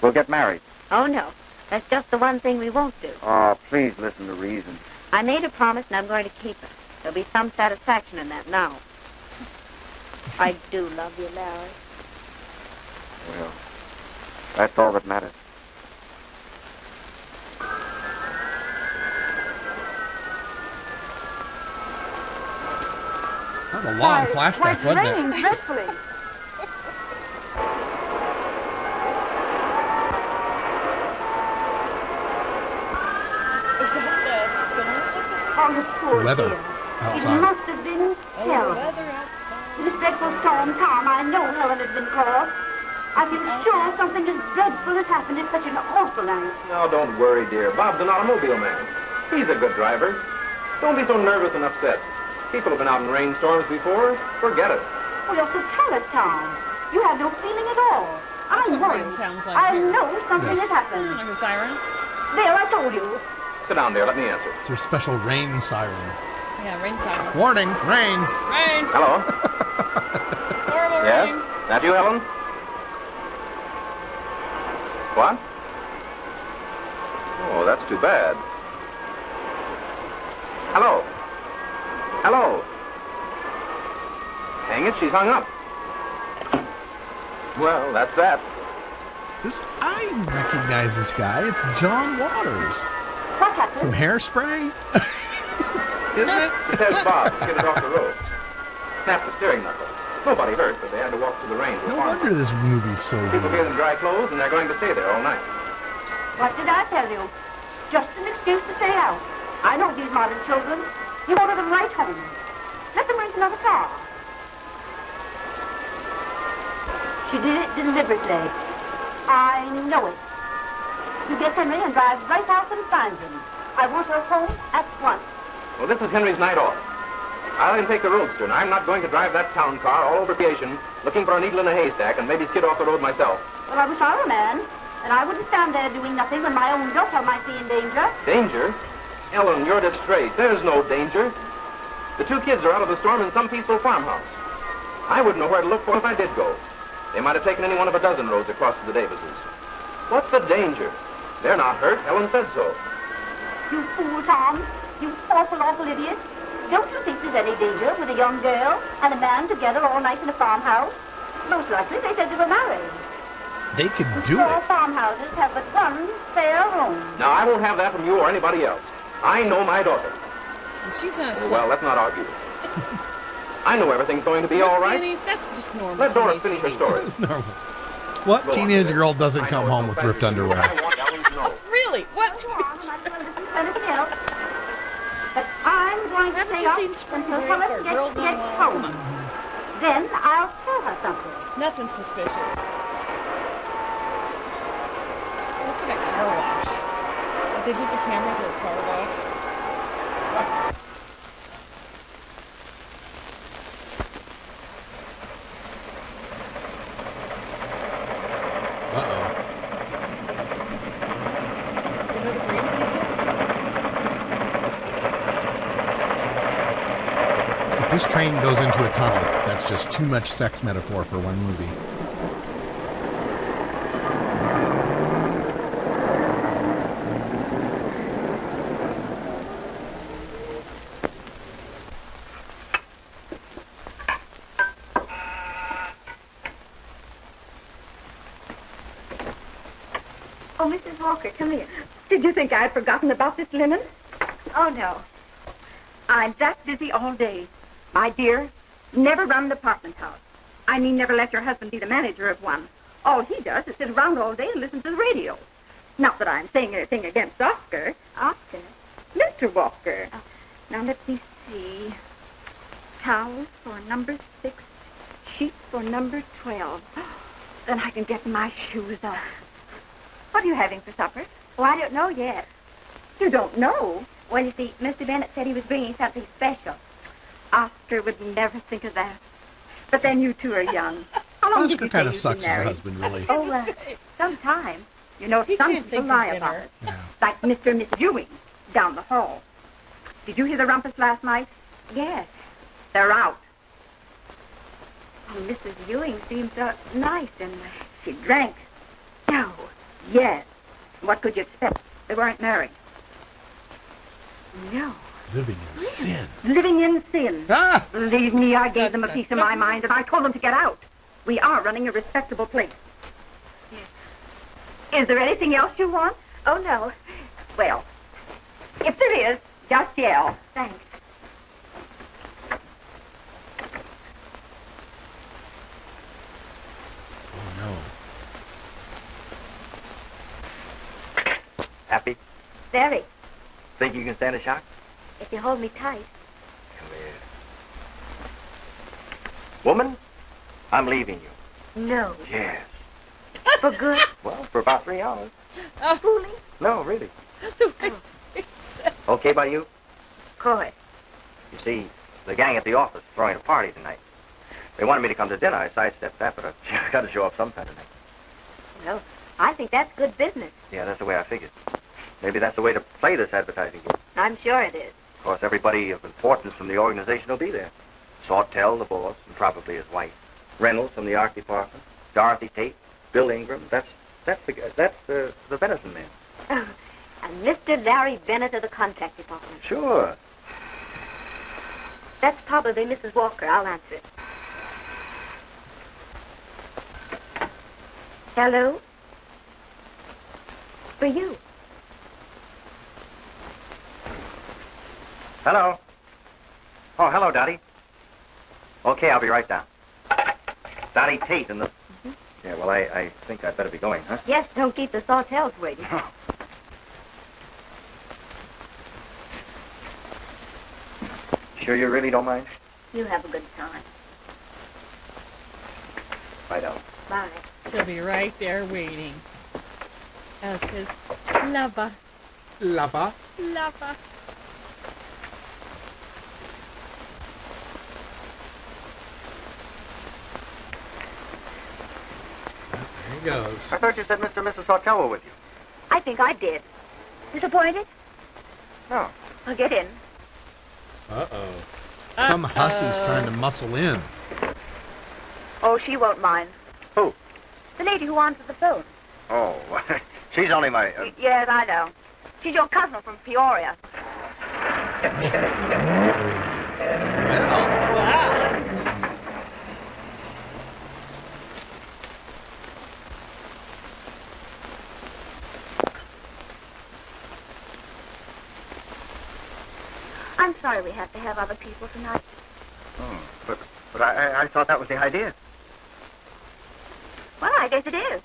We'll get married. Oh, no. That's just the one thing we won't do. Oh, please listen to reason. I made a promise, and I'm going to keep it. There'll be some satisfaction in that now. I do love you, Larry. Well, that's all that matters. That was a long flashback, wasn't it? dreadfully. Is that the storm? Oh, the poor The weather dear. outside. It must have been Oh, terrible. the weather outside. This dreadful storm, Tom, I know Helen has been called. I feel sure something as dreadful has happened in such an awful night. Now, don't worry, dear. Bob's an automobile man. He's a good driver. Don't be so nervous and upset. People have been out in rainstorms before. Forget it. Oh, you're so callous, Tom. You have no feeling at all. I'm That's what worried. rain sounds like I here. know something Yes. has happened. Like a siren? There, I told you. Sit down there. Let me answer. It's your special rain siren. Yeah, rain siren. Warning, rain. Rain! Hello? Horrible Yes? rain. That you, Helen? What? Oh, that's too bad. Hello? Hello? Hang it, she's hung up. Well, that's that. I recognize this guy. It's John Waters What happened? from Hairspray. Isn't it? It says Bob. Get it off the road. Snapped the steering knuckle. Nobody hurt, but they had to walk through the rain to a No farm. wonder this movie's so People gave them weird. dry clothes, and they're going to stay there all night. What did I tell you? Just an excuse to stay out. I know these modern children. You order them right home. Let them rent another car. She did it deliberately. I know it. You get Henry and drive right out and find him. I want her home at once. Well, this is Henry's night off. I'll even take the roadster, and I'm not going to drive that town car all over creation, looking for a needle in a haystack, and maybe skid off the road myself. Well, I wish I were a man, and I wouldn't stand there doing nothing when my own daughter might be in danger. Danger? Ellen, you're disgraced. There's no danger. The two kids are out of the storm in some peaceful farmhouse. I wouldn't know where to look for if I did go. They might have taken any one of a dozen roads across to the Davises. What's the danger? They're not hurt. Ellen said so. You fool, Tom. You awful, awful idiot. Don't you think there's any danger with a young girl and a man together all night in a farmhouse? Most likely they said they were married. They could do All it. farmhouses have but one fair room. Now, I won't have that from you or anybody else. I know my daughter. She's not a Well, let's not argue. I know everything's going to be all right. Teenage, that's just normal. Let Doris teenage finish her story. It's normal. What teenage girl doesn't come home with ripped underwear? I want Ellen to know. Really? What? Go on, I'm not going to listen to anything else. But I'm going to Haven't stay you up seen until Spring Helen Break or Girls gets Gone Wild? home. Come on. Then I'll tell her something. Nothing suspicious. They took the camera to the car wash. Uh-oh. You know the dream sequence? If this train goes into a tunnel, that's just too much sex metaphor for one movie. Oh, Mrs. Walker, come here. Did you think I had forgotten about this linen? Oh, no. I'm that busy all day. My dear, never run an apartment house. I mean, never let your husband be the manager of one. All he does is sit around all day and listen to the radio. Not that I'm saying anything against Oscar. Oscar? Mr. Walker. Oh. Now, let me see. Towels for number 6, sheets for number 12. Then I can get my shoes on. What are you having for supper? Oh, I don't know yet. You don't know? Well, you see, Mr. Bennett said he was bringing something special. Oscar would never think of that. But then you two are young. How long Oscar kind of sucks as a husband, really. Oh, sometime. You know, some people lie about it. Yeah. Like Mr. and Mrs. Ewing down the hall. Did you hear the rumpus last night? Yes. They're out. Oh, Mrs. Ewing seemed so nice, and she drank. No. Yes. What could you expect? They weren't married. No. Living in sin. Living in sin. Ah! Believe me, I gave them a piece of my mind, and I told them to get out. We are running a respectable place. Yes. Is there anything else you want? Oh, no. Well, if there is, just yell. Thanks. Oh, no. Happy? Very. Think you can stand a shock? If you hold me tight. Come here. Woman, I'm leaving you. No. Yes. For good? Well, for about 3 hours. Fooling? No, really. The way he said. Okay by you? Of course. You see, the gang at the office is throwing a party tonight. They wanted me to come to dinner. I sidestepped that, but I've got to show up sometime tonight. Well, I think that's good business. Yeah, that's the way I figured. Maybe that's the way to play this advertising game. I'm sure it is. Of course, everybody of importance from the organization will be there. Sawtell, the boss, and probably his wife. Reynolds from the art department. Dorothy Tate. Bill Ingram. That's the venison man. Oh, and Mr. Larry Bennett of the contract department. Sure. That's probably Mrs. Walker. I'll answer it. Hello? For you. Hello. Oh, hello, Dottie. Okay, I'll be right down. Dottie Tate in the... Mm-hmm. Yeah, well, I think I'd better be going, huh? Yes, don't keep the Sawtells waiting. Sure you really don't mind? You have a good time. Bye, Dottie. Bye. She'll be right there waiting. As his lover. Lava. Lover. There he goes. I thought you said Mr. and Mrs. Sawtell were with you. I think I did. Disappointed? No. I'll get in. Uh-oh. Some hussy's trying to muscle in. Oh, she won't mind. Who? The lady who answered the phone. Oh, she's only my... Yes, I know. She's your cousin from Peoria. Wow. I'm sorry we have to have other people tonight. Oh, but I thought that was the idea. Well, I guess it is.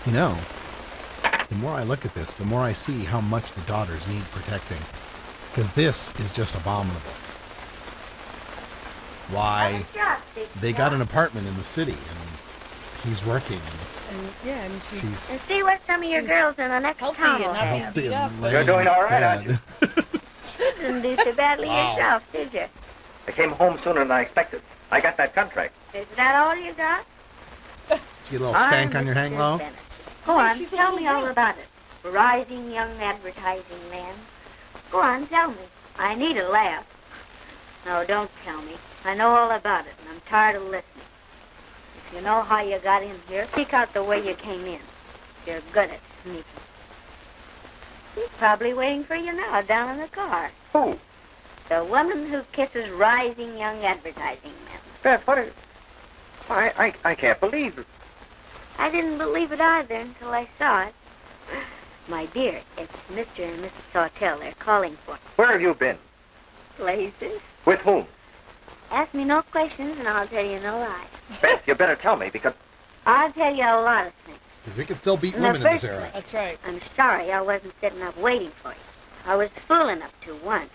You know, the more I look at this, the more I see how much the daughters need protecting. Because this is just abominable. Why? They got an apartment in the city, and he's working. And she's and see what some of your girls in the next town will have. healthy and You're doing all right, aren't you? You didn't do so badly yourself, did you? I came home sooner than I expected. I got that contract. Is that all you got? Did you get a little stank on your hang low? Go on, tell me all about it. Rising young advertising man. Go on, tell me. I need a laugh. No, don't tell me. I know all about it, and I'm tired of listening. If you know how you got in here, speak out the way you came in. You're good at sneaking. She's probably waiting for you now down in the car. Who? The woman who kisses rising young advertising men. Beth, what is... I can't believe it. I didn't believe it either until I saw it. My dear, it's Mr. and Mrs. Sawtell. They're calling for me. Where have you been? Places. With whom? Ask me no questions and I'll tell you no lies. Beth, you better tell me, because... I'll tell you a lot of things. Because we can still beat In women in the this first era. place, That's right. I'm sorry I wasn't sitting up waiting for you. I was fool enough to once.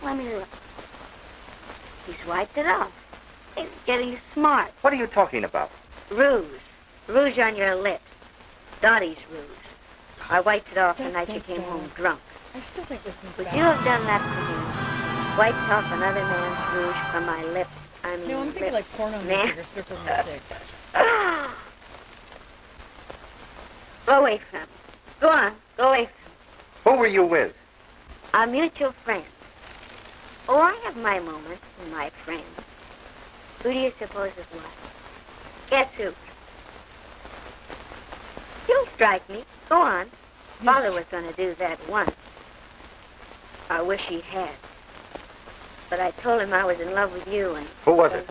Let me look. He's wiped it off. He's getting smart. What are you talking about? Rouge. Rouge on your lips. Dottie's rouge. I wiped it off the night you came home drunk. I still think this one's Would bad. you have done that for me? Wiped off another man's rouge from my lips. I mean, No, I'm thinking like porno Man. music or stripper music. Go away from me. Go on. Go away from me. Who were you with? Our mutual friend. Oh, I have my moments with my friends. Who do you suppose it was? Guess who? You strike me. Go on. Father was going to do that once. I wish he had. But I told him I was in love with you and... Who was it?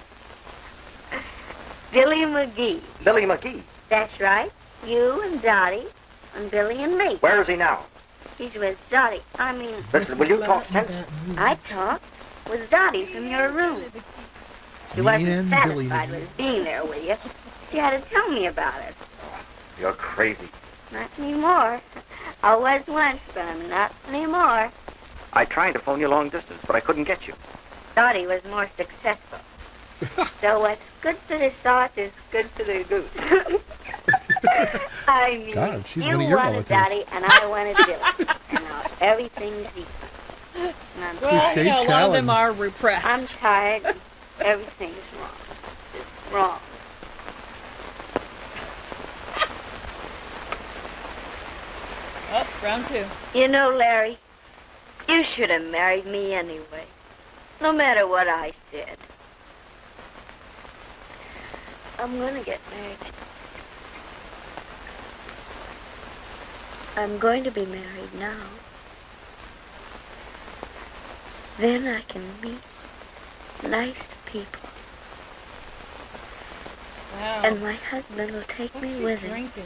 Billy McGee. Billy McGee. That's right. You and Dottie and Billy and me. Where is he now? He's with Dottie. I mean... Listen, will you talk sense? I talked with Dottie from your room. She wasn't satisfied with being there with you. She had to tell me about it. You're crazy. Not anymore. I was once, but I'm not anymore. I tried to phone you long distance, but I couldn't get you. Dottie was more successful. So what's good for the sauce is good for the goose. I mean, God, she's you one of your wanted relatives. Dottie and I wanted Billy. And now everything's equal. And I'm Well, tired. you know, a lot of them are repressed. I'm tired. And everything's wrong. It's wrong. Oh, round two. You know, Larry, you should have married me anyway. No matter what I said. I'm going to get married. I'm going to be married now. Then I can meet nice people. Wow. And my husband will take What's me she with him. drinking?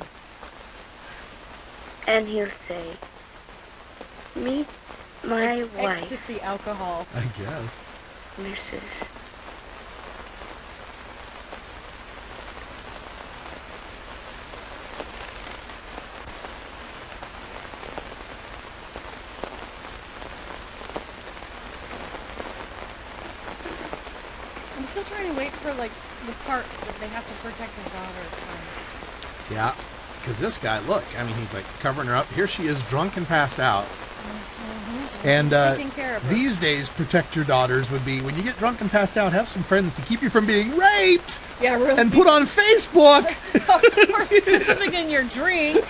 And he'll say, meet my It's wife, ecstasy alcohol. I guess. Mrs. I'm still trying to wait for, like, the part that they have to protect their daughters from. Yeah. Because this guy, look, I mean, he's like covering her up. Here she is, drunk and passed out. And Taking care of her. these days, protect your daughters would be when you get drunk and passed out, have some friends to keep you from being raped. Yeah, really. And put on Facebook. Or put something in your drink.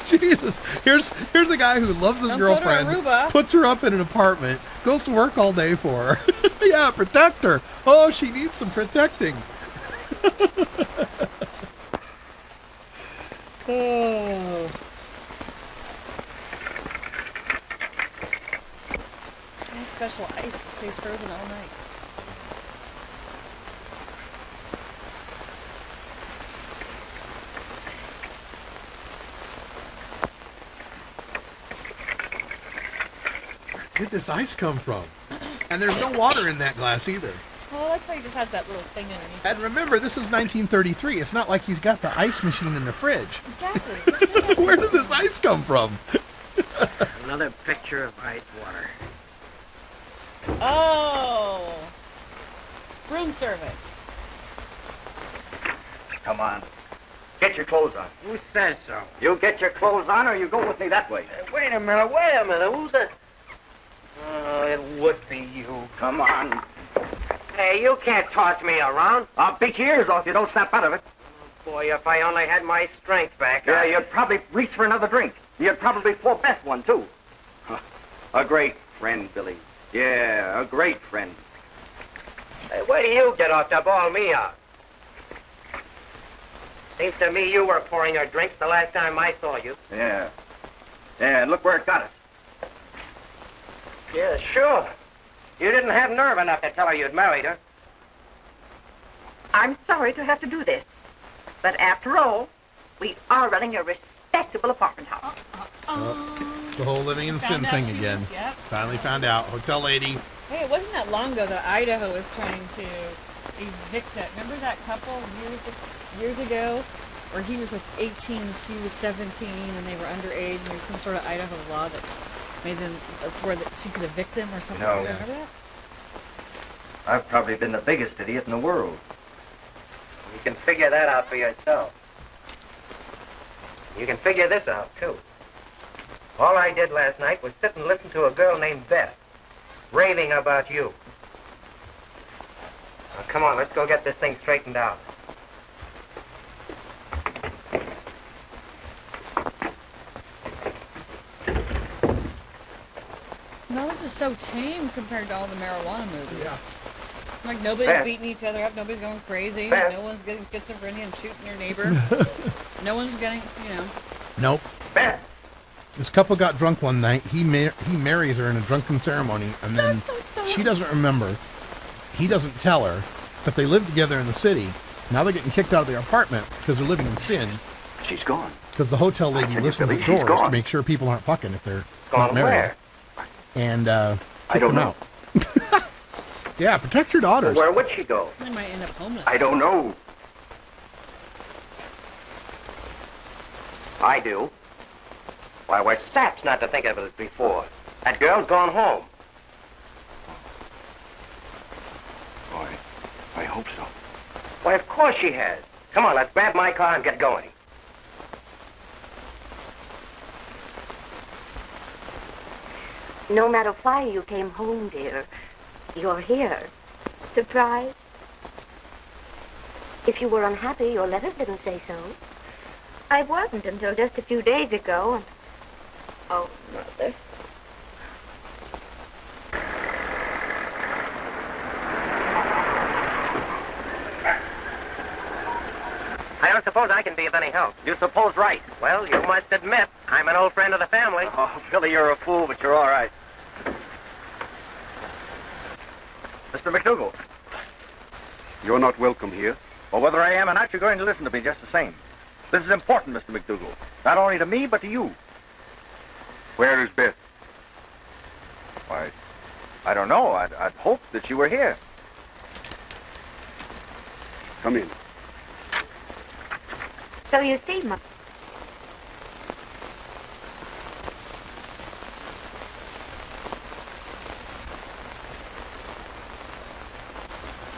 Jesus. Here's a guy who loves his Don't go to girlfriend, Aruba. puts her up in an apartment, goes to work all day for her. Yeah, protect her. Oh, she needs some protecting. Oh. Nice special ice. It stays frozen all night. Where did this ice come from? And there's no water in that glass either. Well, like how he just has that little thing underneath. And remember, this is 1933. It's not like he's got the ice machine in the fridge. Exactly. Where did this ice come from? Another picture of ice water. Oh. Room service. Come on. Get your clothes on. Who says so? You get your clothes on or you go with me that way. Wait a minute. Who's the... Oh, it would be you. Come on. Hey, you can't toss me around. I'll beat your ears off if you don't snap out of it. Boy, if I only had my strength back. Yeah, you'd probably reach for another drink. You'd probably pour best one, too. Huh. A great friend, Billy. Yeah, a great friend. Hey, where do you get off to bawl me out? Seems to me you were pouring her drinks the last time I saw you. Yeah. Yeah, and look where it got us. Yeah, sure. You didn't have nerve enough to tell her you'd married her. I'm sorry to have to do this, but after all, we are running a respectable apartment house. It's the whole living in sin thing again. Yep. Finally found out. Hotel lady. Hey, it wasn't that long ago that Idaho was trying to evict it. Remember that couple years ago where he was like 18, she was 17, and they were underage, and there was some sort of Idaho law that made them, that's where she could evict them or something. No. Remember that? I've probably been the biggest idiot in the world. You can figure that out for yourself. You can figure this out, too. All I did last night was sit and listen to a girl named Beth raving about you. Now, come on, let's go get this thing straightened out. No, this is so tame compared to all the marijuana movies. Yeah. Like, nobody's Beth. beating each other up, nobody's going crazy, Beth. no one's getting schizophrenia and shooting their neighbor. No one's getting, Nope. Beth. This couple got drunk one night. He marries her in a drunken ceremony, and then she doesn't remember. He doesn't tell her, but they live together in the city. Now they're getting kicked out of their apartment because they're living in sin. She's gone. Because the hotel lady tell you, listens Billy, at she's doors to gone. make sure people aren't fucking if they're Gone not married. where? And I kick don't them know. out. Yeah, protect your daughters. Where would she go? they might end up homeless. I don't know. I do. Why, we're saps not to think of it before. That girl's gone home. Boy, I hope so. Why, of course she has. Come on, let's grab my car and get going. No matter why you came home, dear, you're here. Surprised? If you were unhappy, your letters didn't say so. I wasn't until just a few days ago. And... Oh, Mother. I don't suppose I can be of any help. You suppose right. Well, you must admit, I'm an old friend of the family. Oh, Billy, you're a fool, but you're all right. Mr. McDougal. You're not welcome here. Well, whether I am or not, you're going to listen to me just the same. This is important, Mr. McDougal. Not only to me, but to you. Where is Beth? Why, I don't know. I'd hoped that you were here. Come in. So you see, Mother.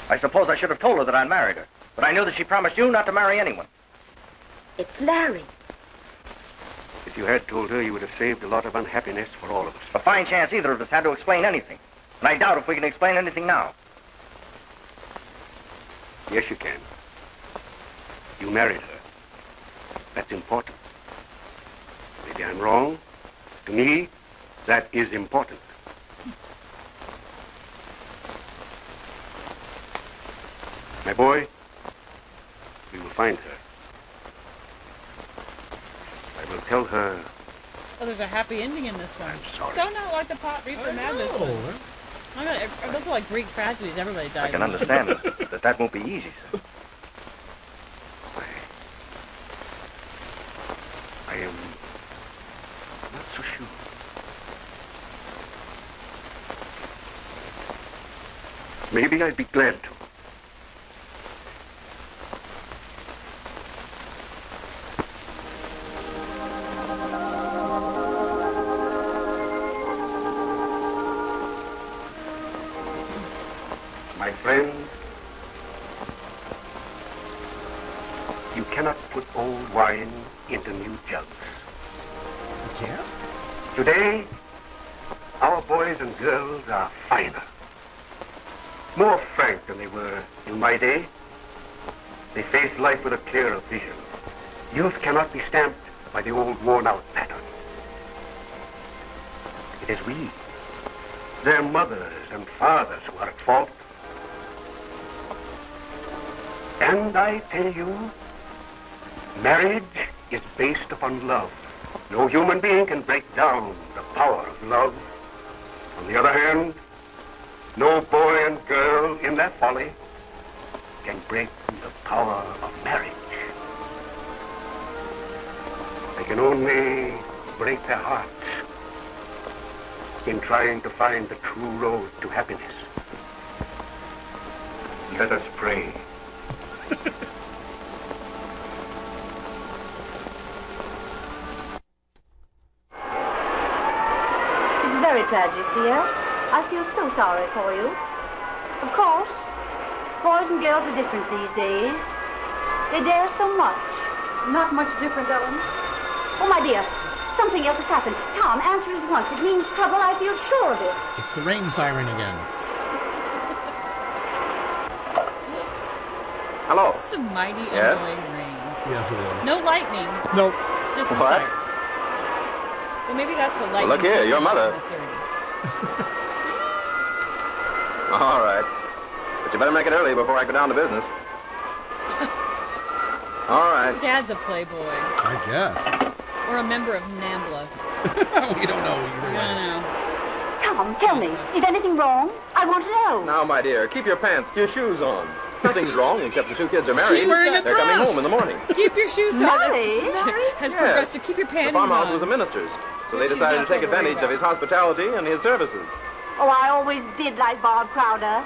I suppose I should have told her that I'd married her. But I knew that she promised you not to marry anyone. It's Larry. If you had told her, you would have saved a lot of unhappiness for all of us. A fine chance either of us had to explain anything. And I doubt if we can explain anything now. Yes, you can. You married her. That's important. Maybe I'm wrong. To me, that is important. My boy, we will find her. I will tell her. Oh, there's a happy ending in this one. I'm sorry. So not like the Pot Reefer Madness one. Oh, God, those are like Greek tragedies. Everybody died. I can understand that won't be easy, sir. I am not so sure. Maybe I'd be glad to. You cannot put old wine into new jugs. You can't? Today, our boys and girls are finer, more frank than they were in my day. They face life with a clearer vision. Youth cannot be stamped by the old worn-out pattern. It is we, their mothers and fathers, who are at fault. And I tell you, marriage is based upon love. No human being can break down the power of love. On the other hand, no boy and girl in their folly can break the power of marriage. They can only break their hearts in trying to find the true road to happiness. Let us pray. It's very tragic, dear. I feel so sorry for you. Of course, boys and girls are different these days. They dare so much. Not much different, Ellen. Oh, my dear, something else has happened. Tom, answer it at once. It means trouble. I feel sure of it. It's the rain siren again. Hello. It's a mighty Yes? annoying rain. Yes, it is. No lightning. Nope. Just the What? sight. Well, maybe that's what lightning. look here, your mother. In the 30s. All right. But you better make it early before I go down to business. All right. Dad's a playboy. I guess. Or a member of NAMBLA. We don't know either I way. don't know. Tom, tell me, is anything wrong? I want to know. Now, my dear, keep your pants, your shoes on. Nothing's wrong except the two kids are married. She's wearing a They're coming dress. home in the morning. Keep your shoes on. Married? Has Yes. progressed to keep your The panties farmhouse on. was a minister's, so they Which she's decided not to take so worried advantage of his about. hospitality and his services. Oh, I always did like Bob Crowder.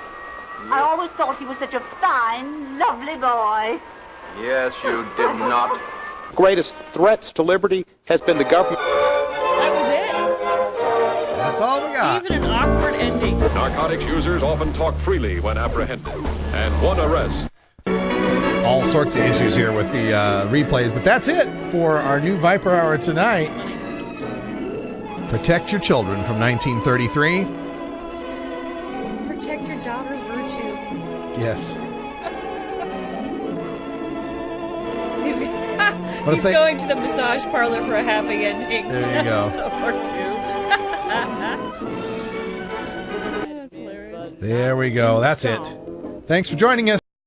I always thought he was such a fine, lovely boy. Yes, you did not. Greatest threats to liberty has been the government. That was it? That's all we got. Even an awkward ending. Narcotics users often talk freely when apprehended, and one arrest. All sorts of issues here with the replays, but that's it for our new Viper Hour tonight. Protect Your Children from 1933. Protect your daughter's virtue. Yes. He's if they- going to the massage parlor for a happy ending. There you go. Or two. That's hilarious. There we go. That's it. Thanks for joining us.